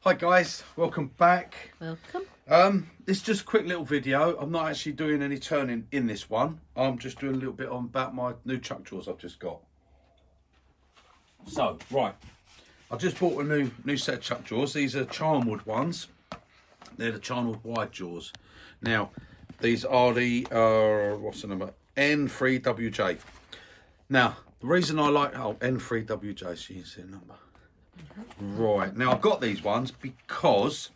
Hi guys, welcome back. Welcome. This is just a quick little video. I'm not actually doing any turning in this one. I'm just doing a little bit on about my new chuck jaws I've just got. So, right, I just bought a new set of chuck jaws. These are Charnwood ones. They're the Charnwood wide jaws. Now, these are the what's the number? N3WJ. Now, the reason I like N3WJ, so you can see the number. Right, now I've got these ones because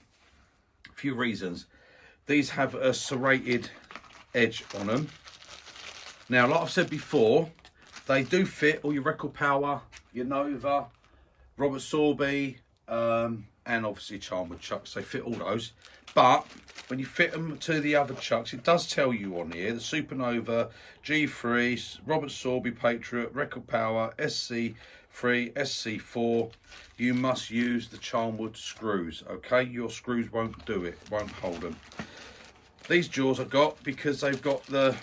a few reasons. These have a serrated edge on them. Now, like I've said before, they do fit all your Record Power, your Nova, Robert Sorby, and obviously Charnwood chucks. They fit all those. But when you fit them to the other chucks, it does tell you on here, the Supernova, G3, Robert Sorby Patriot, Record Power, SC3, SC4, you must use the Charnwood screws, okay? Your screws won't do it, won't hold them. These jaws I got because they've got the,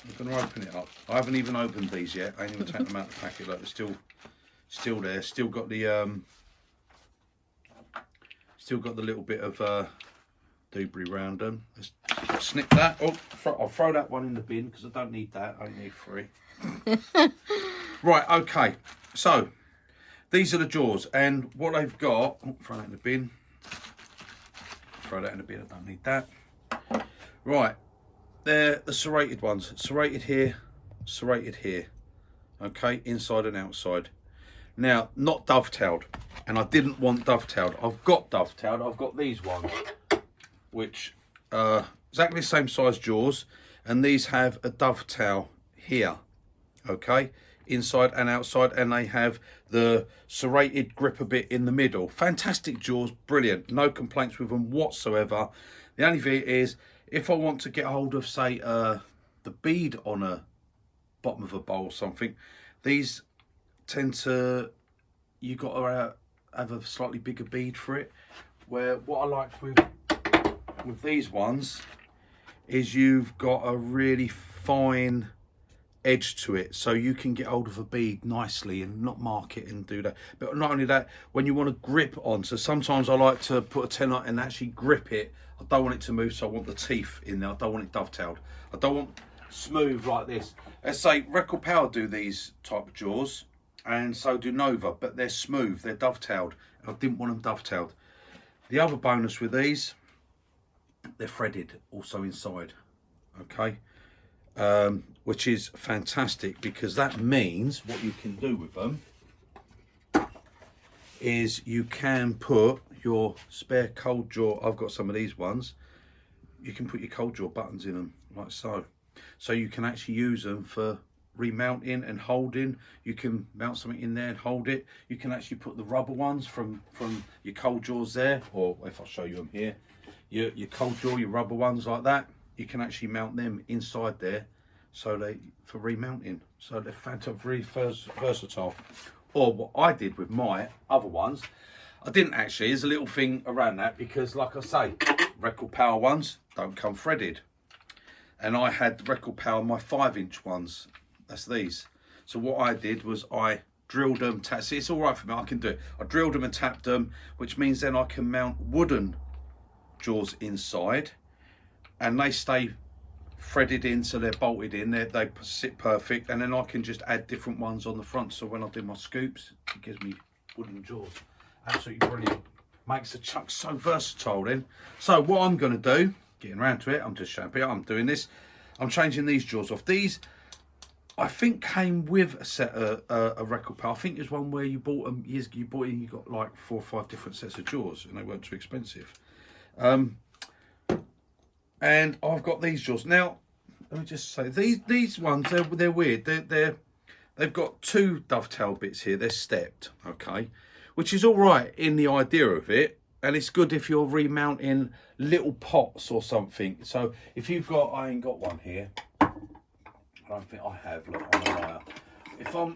I'm going to open it up. I haven't even opened these yet. I ain't even taken them out of the packet. Look, they're still there. Still got the little bit of debris around them. Let's snip that. Oh, I'll throw that one in the bin because I don't need that. I only need 3. Right, okay. So, these are the jaws, and what they've got, throw that in the bin. Throw that in the bin, I don't need that. Right, they're the serrated ones. Serrated here, okay, inside and outside. Now, not dovetailed, and I didn't want dovetailed. I've got dovetailed, I've got these ones, which are exactly the same size jaws, and these have a dovetail here, okay, inside and outside, and they have the serrated gripper bit in the middle. Fantastic jaws, brilliant, no complaints with them whatsoever. The only thing is, if I want to get hold of, say, the bead on a bottom of a bowl or something, these tend to, you got to have a slightly bigger bead for it. Where what I like with these ones is you've got a really fine edge to it, so you can get hold of a bead nicely and not mark it and do that. But not only that, when you want to grip on, so sometimes I like to put a tenor and actually grip it. I don't want it to move, so I want the teeth in there. I don't want it dovetailed. I don't want smooth like this. Let's say Record Power do these type of jaws, and so do Nova, but they're smooth, they're dovetailed. I didn't want them dovetailed. The other bonus with these, they're threaded also inside, okay, which is fantastic, because that means what you can do with them is you can put your spare cold jaw, I've got some of these ones, you can put your cold jaw buttons in them like so. So you can actually use them for remounting and holding. You can mount something in there and hold it. You can actually put the rubber ones from your cold jaws there, or if I show you them here, your cold jaw, your rubber ones like that, you can actually mount them inside there, so they for remounting. So they're fantastic, really versatile. Or what I did with my other ones, I didn't actually, there's a little thing around that, because like I say, Record Power ones don't come threaded, and I had the Record Power, my 5-inch ones, that's these. So what I did was I drilled them, see, it's all right for me, I can do it. I drilled them and tapped them, which means then I can mount wooden jaws inside, and they stay threaded in, so they're bolted in, they sit perfect, and then I can just add different ones on the front, so when I do my scoops, it gives me wooden jaws. Absolutely brilliant. Makes the chuck so versatile then. So what I'm going to do, getting around to it, I'm just showing you, I'm doing this, I'm changing these jaws off. These, I think, came with a set of a Record Power. I think there's one where you bought them years ago, you got like 4 or 5 different sets of jaws, and they weren't too expensive. And I've got these jaws. Now, let me just say, these ones, they're weird. They've got 2 dovetail bits here, they're stepped, okay? Which is all right in the idea of it, and it's good if you're remounting little pots or something. So if you've got, I ain't got one here, I don't think I have, look, I'm a liar. If I'm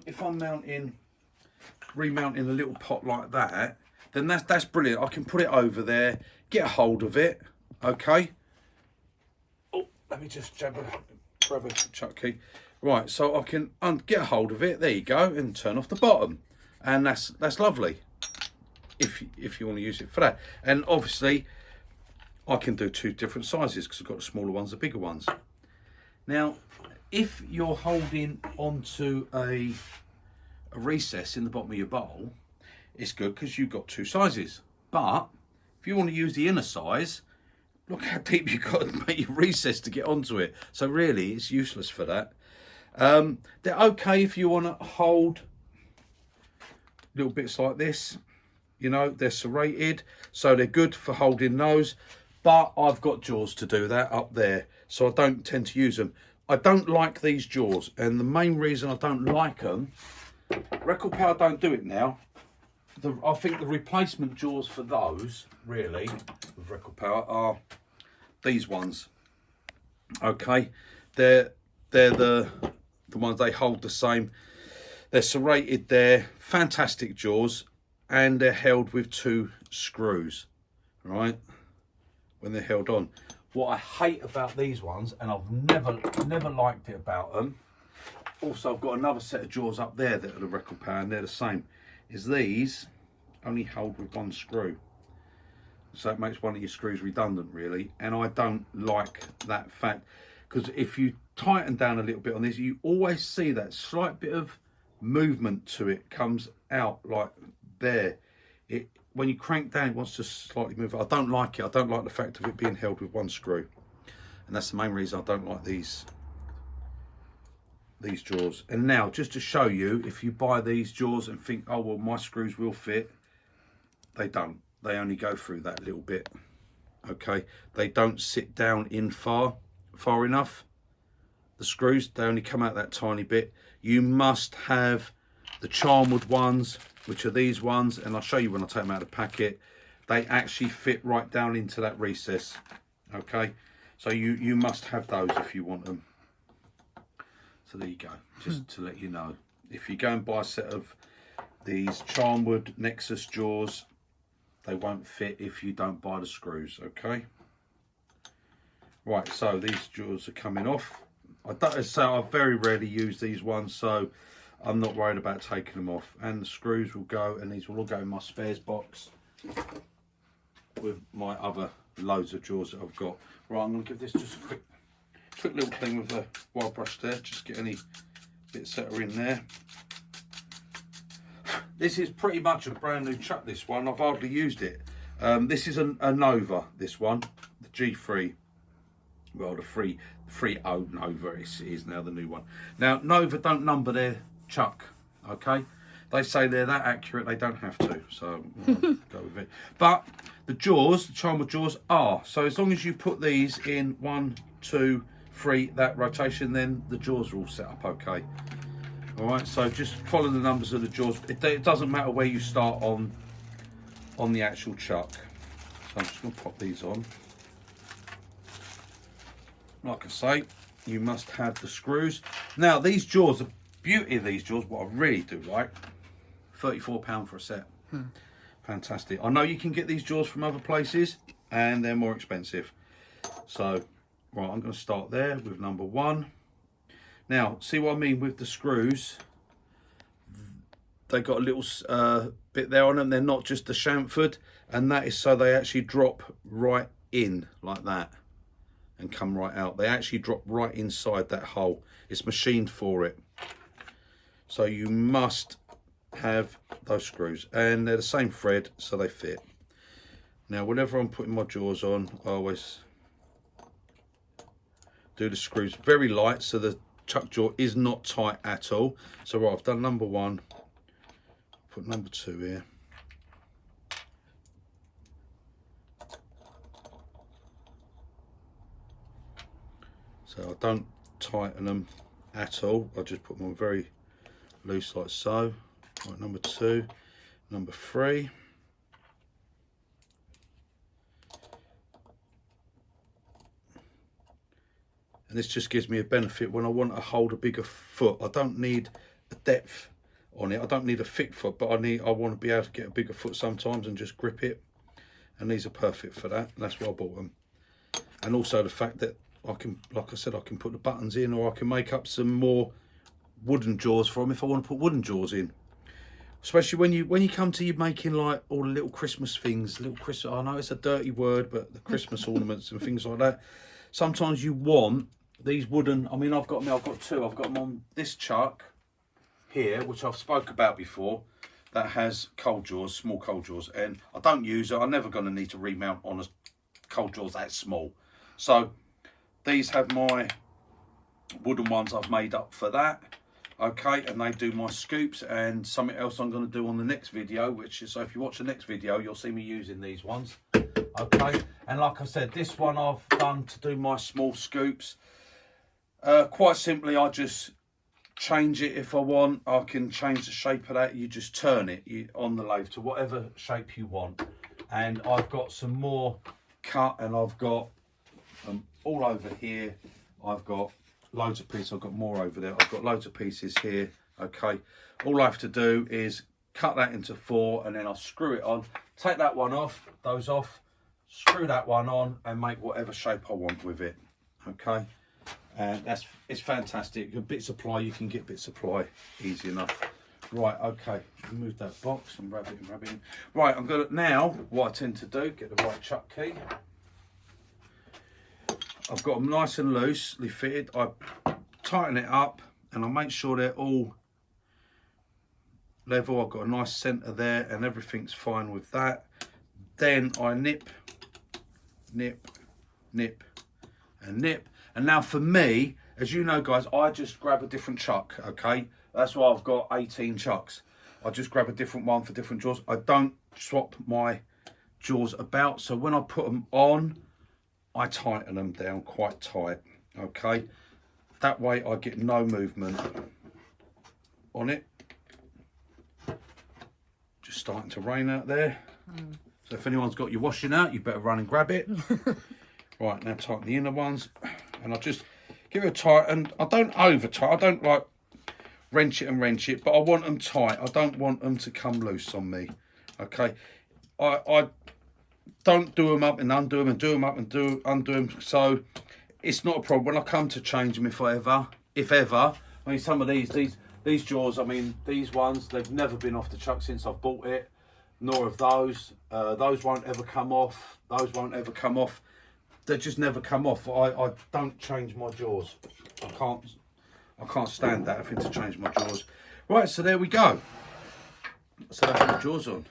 remounting a little pot like that, then that's brilliant. I can put it over there, get a hold of it, okay? Oh, let me just grab a chuck key. Right, so I can get a hold of it, there you go, and turn off the bottom. And that's lovely. if you want to use it for that. And obviously I can do 2 different sizes because I've got the smaller ones, the bigger ones. Now if you're holding onto a recess in the bottom of your bowl, it's good because you've got 2 sizes. But if you want to use the inner size, look how deep you've got to make your recess to get onto it. So really it's useless for that. They're okay if you want to hold little bits like this, you know, they're serrated, so they're good for holding those. But I've got jaws to do that up there, so I don't tend to use them. I don't like these jaws, and the main reason I don't like them, Record Power don't do it now. I think the replacement jaws for those, really, with Record Power, are these ones. Okay, they're the ones, they hold the same. They're serrated there, fantastic jaws, and they're held with 2 screws, right? When they're held on. What I hate about these ones, and I've never liked it about them, also I've got another set of jaws up there that are the Record Power, and they're the same, is these only hold with 1 screw. So it makes one of your screws redundant, really, and I don't like that fact, because if you tighten down a little bit on this, you always see that slight bit of movement to it comes out like there. When you crank down, it wants to slightly move. I don't like it. I don't like the fact of it being held with 1 screw, and that's the main reason I don't like these jaws. And now, just to show you, if you buy these jaws and think, oh well, my screws will fit, they don't. They only go through that little bit. Okay, they don't sit down in far enough. The screws, they only come out that tiny bit. You must have the Charmwood ones, which are these ones, and I'll show you when I take them out of the packet. They actually fit right down into that recess. Okay, so you must have those if you want them. So there you go, just to let you know. If you go and buy a set of these Charmwood Nexus jaws, they won't fit if you don't buy the screws. Okay, right, so these jaws are coming off. I very rarely use these ones, so I'm not worried about taking them off. And the screws will go, and these will all go in my spares box with my other loads of jaws that I've got. Right, I'm going to give this just a quick little clean with a wire brush there, just get any bits that are in there. This is pretty much a brand new chuck, this one. I've hardly used it. This is a Nova, this one, the G3. Well, the 3.0 Nova is now the new one. Now, Nova don't number their chuck, okay? They say they're that accurate, they don't have to, so go with it. But the jaws, the Charmwood jaws are. So as long as you put these in 1, 2, 3, that rotation, then the jaws are all set up okay. All right, so just follow the numbers of the jaws. It doesn't matter where you start on the actual chuck. So I'm just going to pop these on. Like I say, you must have the screws. Now these jaws, the beauty of these jaws, what I really do like, £34 for a set. Fantastic. I know you can get these jaws from other places and they're more expensive. So, right, I'm going to start there with number 1. Now, see what I mean with the screws? They got a little bit there on them. They're not just the chamfered, and that is so they actually drop right in like that and come right out. They actually drop right inside that hole. It's machined for it. So you must have those screws, and they're the same thread, so they fit. Now, whenever I'm putting my jaws on, I always do the screws very light, so the chuck jaw is not tight at all. So right, I've done number 1, put number 2 here. So I don't tighten them at all, I just put them on very loose like so. Right, number 2, number 3. And this just gives me a benefit when I want to hold a bigger foot. I don't need a depth on it. I don't need a thick foot, but I want to be able to get a bigger foot sometimes and just grip it. And these are perfect for that. And that's why I bought them. And also the fact that I can, like I said, I can put the buttons in, or I can make up some more wooden jaws for them if I want to put wooden jaws in. especially when you come to you making like all the little Christmas things, little Christmas. I know it's a dirty word, but the Christmas ornaments and things like that. Sometimes you want these wooden. I mean, I've got two. I've got them on this chuck here, which I've spoke about before. That has cold jaws, small cold jaws, and I don't use it. I'm never going to need to remount on a cold jaws that small. So these have my wooden ones I've made up for that. Okay, and they do my scoops, and something else I'm going to do on the next video, which is, so if you watch the next video, you'll see me using these ones. Okay, and like I said, this one I've done to do my small scoops. Quite simply, I just change it if I want. I can change the shape of that. You just turn it on the lathe to whatever shape you want. And I've got some more cut, and I've got all over here. I've got loads of pieces. I've got more over there. I've got loads of pieces here. Okay, all I have to do is cut that into 4, and then I'll screw it on, take that one off, those off, screw that one on, and make whatever shape I want with it. Okay, and it's fantastic. A bit of ply, you can get bits of ply easy enough. Right, okay, remove that box and rub it in. Right, I'm gonna now, what I tend to do, get the right chuck key. I've got them nice and loosely fitted. I tighten it up and I make sure they're all level. I've got a nice centre there and everything's fine with that. Then I nip, and nip. And now for me, as you know guys, I just grab a different chuck, okay? That's why I've got 18 chucks. I just grab a different one for different jaws. I don't swap my jaws about, so when I put them on, I tighten them down quite tight, okay? That way I get no movement on it. Just starting to rain out there. So if anyone's got your washing out, you better run and grab it. Right, now tighten the inner ones. And I just give it a tighten. I don't over tight. I don't like wrench it, but I want them tight. I don't want them to come loose on me, okay? I don't do them up and undo them and do them up and undo them. So it's not a problem when I come to change them, if ever. I mean, some of these jaws, I mean, these ones, they've never been off the chuck since I've bought it, nor have those. Those won't ever come off. Those won't ever come off. They just never come off. I don't change my jaws. I can't stand that, having to change my jaws. Right, so there we go. So that's my jaws on.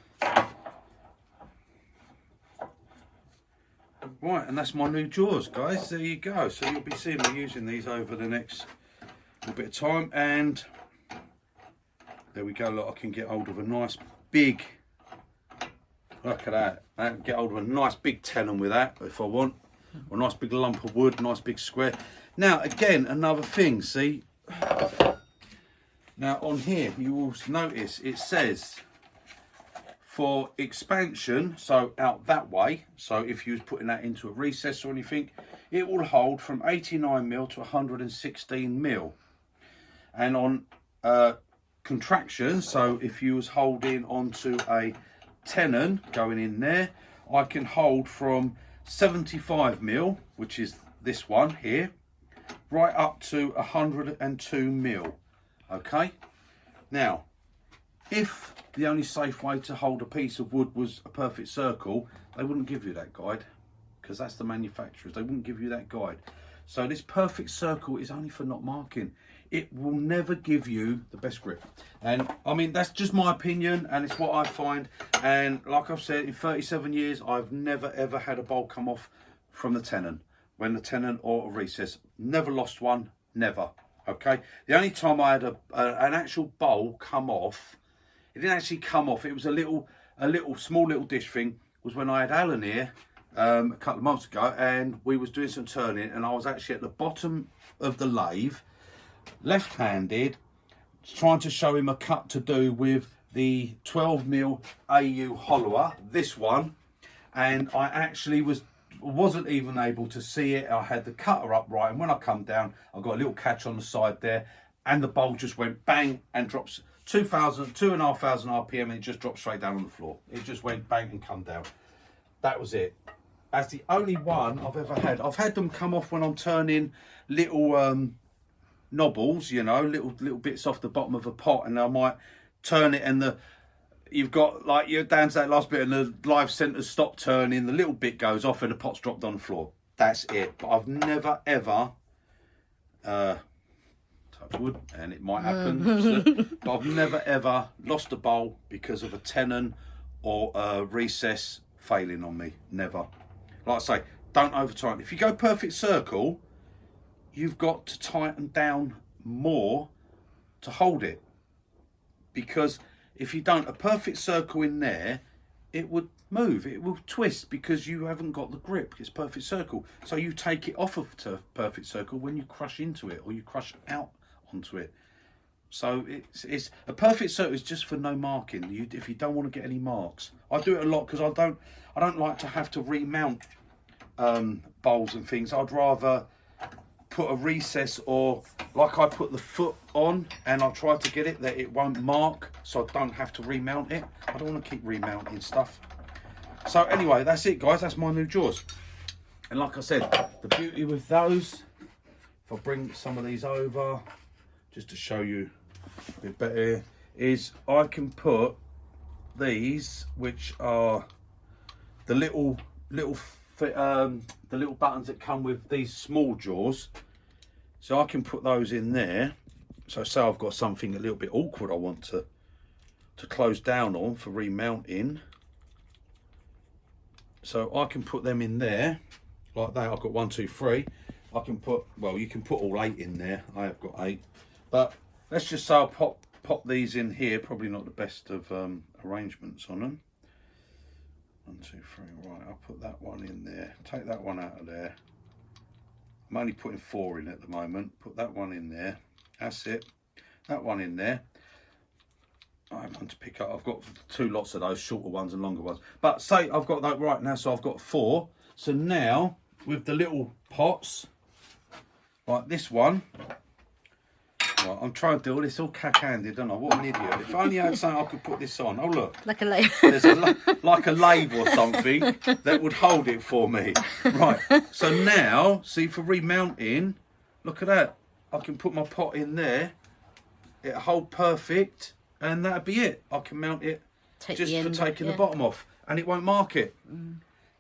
Right, and that's my new jaws, guys. There you go. So you'll be seeing me using these over the next little bit of time. And there we go. Look, I can get hold of a nice big, look at that. I can get hold of a nice big tenon with that if I want. Or a nice big lump of wood, nice big square. Now, again, another thing, see? Now, on here, you will notice it says for expansion, so out that way, so if you was putting that into a recess or anything, it will hold from 89mm to 116mm. And on contraction, so if you was holding onto a tenon going in there, I can hold from 75mm, which is this one here, right up to 102mm. Okay, now if the only safe way to hold a piece of wood was a perfect circle, they wouldn't give you that guide, because that's the manufacturers. They wouldn't give you that guide. So this perfect circle is only for not marking. It will never give you the best grip. And I mean, that's just my opinion, and it's what I find. And like I've said, in 37 years, I've never ever had a bolt come off from the tenon, when the tenon or a recess. Never lost one, never. Okay, the only time I had an actual bowl come off, it didn't actually come off, it was a small little dish thing, was when I had Alan here a couple of months ago, and we was doing some turning, and I was actually at the bottom of the lathe, left-handed, trying to show him a cut to do with the 12mm AU hollower, this one, and I actually wasn't even able to see it. I had the cutter upright, and when I come down, I got a little catch on the side there, and the bolt just went bang and drops 2,500 RPM, and it just dropped straight down on the floor. It just went bang and come down. That was it. That's the only one I've ever had. I've had them come off when I'm turning little knobbles, you know, little bits off the bottom of a pot, and I might turn it, and you've got like you're down to that last bit and the live centre's stopped turning, the little bit goes off and the pot's dropped on the floor. That's it. But I've never ever touch wood, and it might happen, but I've never ever lost a bowl because of a tenon or a recess failing on me. Never. Like I say, don't over tighten. If you go perfect circle, you've got to tighten down more to hold it, because if you don't, a perfect circle in there, it would move, it will twist because you haven't got the grip. It's perfect circle, so you take it off of perfect circle when you crush into it or you crush out onto it. So it's a perfect circle is just for no marking. If you don't want to get any marks, I do it a lot because I don't like to have to remount bowls and things. I'd rather put a recess, or like I put the foot on and I'll try to get it that it won't mark, so I don't have to remount it. I don't want to keep remounting stuff. So anyway, that's it guys, that's my new jaws. And like I said, the beauty with those, if I bring some of these over just to show you a bit better, is I can put these, which are the little buttons that come with these small jaws, so I can put those in there. So say I've got something a little bit awkward I want to close down on for remounting, so I can put them in there like that. I've got 1, 2, 3. I can put, well, you can put all 8 in there. I have got 8, but let's just say I'll pop these in here. Probably not the best of arrangements on them. 1, 2, 3, right, I'll put that one in there, take that one out of there. I'm only putting 4 in at the moment. Put that one in there, that's it. That one in there. I have one to pick up. I've got 2 lots of those, shorter ones and longer ones. But say I've got that right now, so I've got 4. So now with the little pots, like this one, right, I'm trying to do all this all cack-handed, don't I? What an idiot. If only I had something I could put this on. Oh look. Like a lathe. There's like a lathe or something that would hold it for me. Right, so now, see, for remounting, look at that. I can put my pot in there, it'll hold perfect, and that'll be it. I can mount it just for taking the bottom off, and it won't mark it.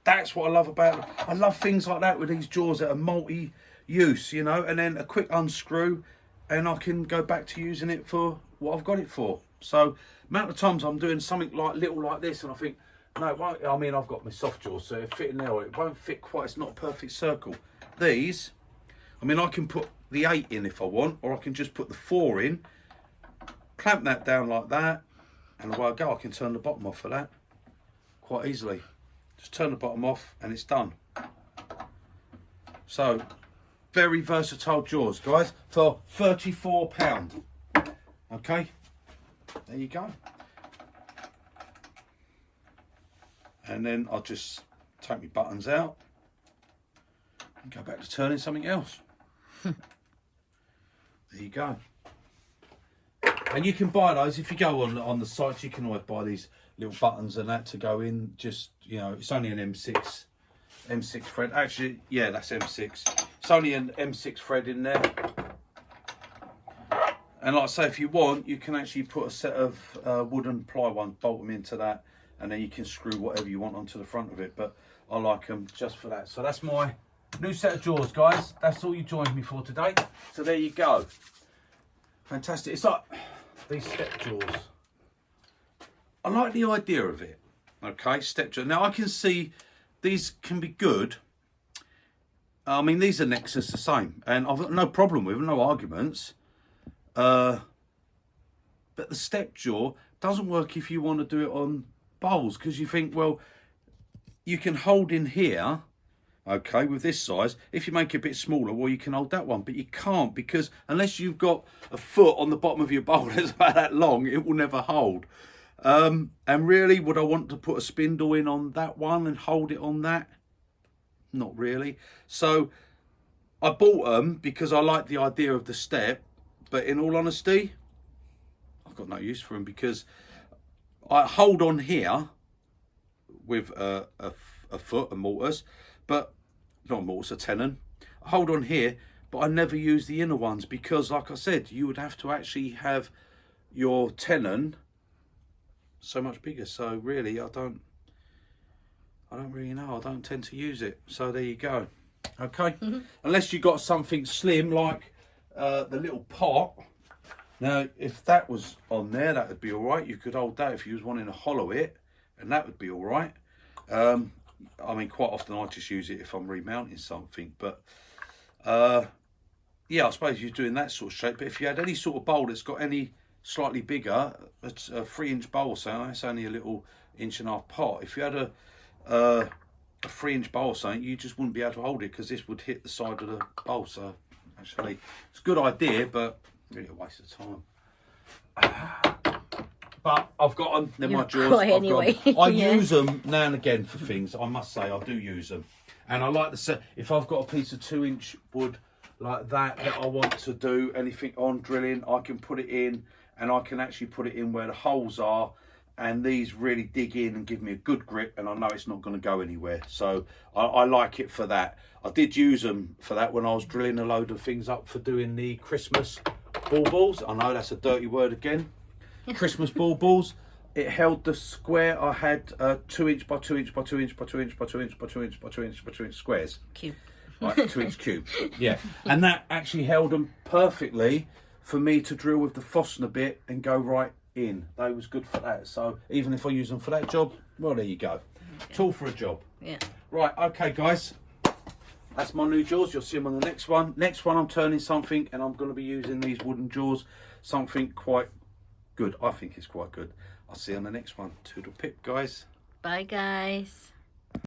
That's what I love about it. I love things like that with these jaws that are multi-use, you know, and then a quick unscrew, and I can go back to using it for what I've got it for. So amount of times I'm doing something like little like this and I think, no, it won't. I mean, I've got my soft jaw, so it fit in there, or it won't fit quite. It's not a perfect circle. These, I mean, I can put the 8 in if I want, or I can just put the 4 in, clamp that down like that, and away I go. I can turn the bottom off for that quite easily. Just turn the bottom off and it's done. So very versatile jaws, guys, for £34. Okay, there you go. And then I'll just take my buttons out and go back to turning something else. There you go. And you can buy those if you go on the sites. You can always buy these little buttons and that to go in. Just, you know, it's only an M6 thread. Actually, yeah, that's M6. It's only an M6 thread in there. And like I say, if you want, you can actually put a set of wooden ply ones, bolt them into that, and then you can screw whatever you want onto the front of it. But I like them just for that. So that's my new set of jaws, guys. That's all you joined me for today. So there you go. Fantastic. It's like these step jaws. I like the idea of it. Okay, step jaw. Now I can see these can be good. I mean, these are Nexus the same, and I've got no problem with them, no arguments. But the step jaw doesn't work if you want to do it on bowls, because you think, well, you can hold in here, okay, with this size. If you make it a bit smaller, well, you can hold that one, but you can't, because unless you've got a foot on the bottom of your bowl that's about that long, it will never hold. And really, would I want to put a spindle in on that one and hold it on that? Not really. So I bought them because I like the idea of the step, but in all honesty, I've got no use for them, because I hold on here with a foot, a mortise, but not a mortise, a tenon. I hold on here, but I never use the inner ones, because like I said, you would have to actually have your tenon so much bigger. So really, I don't really know. I don't tend to use it. So there you go. Okay, unless you got something slim like the little pot. Now, if that was on there, that would be all right. You could hold that if you was wanting to hollow it, and that would be all right. I mean, quite often I just use it if I'm remounting something, but yeah, I suppose you're doing that sort of shape. But if you had any sort of bowl that's got any slightly bigger, it's a 3-inch bowl, so it's only a little 1.5-inch pot. If you had a 3-inch bowl or something, you just wouldn't be able to hold it because this would hit the side of the bowl. So actually, it's a good idea, but really a waste of time. But I've got them. They're my jaws. Anyway. I use them now and again for things. I must say, I do use them, and I like the set. If I've got a piece of 2-inch wood like that I want to do anything on drilling, I can put it in, and I can actually put it in where the holes are, and these really dig in and give me a good grip, and I know it's not going to go anywhere. So I like it for that. I did use them for that when I was drilling a load of things up for doing the Christmas baubles. I know that's a dirty word again. Christmas baubles. It held the square. I had 2-inch by 2-inch by 2-inch by 2-inch by 2-inch by 2-inch by 2-inch by 2-inch squares. Cube. Like 2-inch cube. Yeah, and that actually held them perfectly for me to drill with the Fosner bit and go right in. They was good for that. So even if I use them for that job, well, there you go. Tool for a job. Yeah. Right. Okay, guys. That's my new jaws. You'll see them on the next one. Next one, I'm turning something, and I'm going to be using these wooden jaws. Something quite good. I think it's quite good. I'll see you on the next one. Toodle pip, guys. Bye, guys.